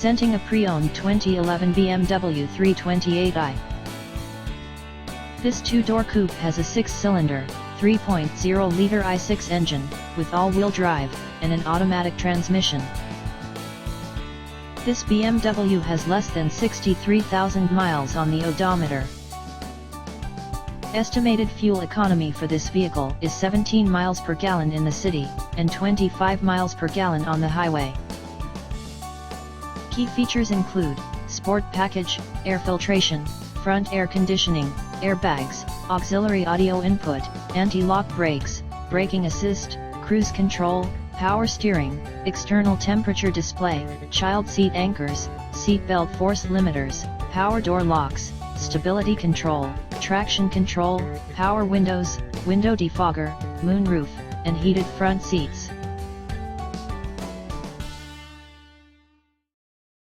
Presenting a pre-owned 2011 BMW 328i. This two-door coupe has a 6-cylinder, 3.0-liter i6 engine, with all-wheel drive, and an automatic transmission. This BMW has less than 63,000 miles on the odometer. Estimated fuel economy for this vehicle is 17 miles per gallon in the city, and 25 miles per gallon on the highway. Key features include Sport Package, air filtration, front air conditioning, airbags, auxiliary audio input, anti-lock brakes, braking assist, cruise control, power steering, external temperature display, child seat anchors, seat belt force limiters, power door locks, stability control, traction control, power windows, window defogger, moonroof, and heated front seats.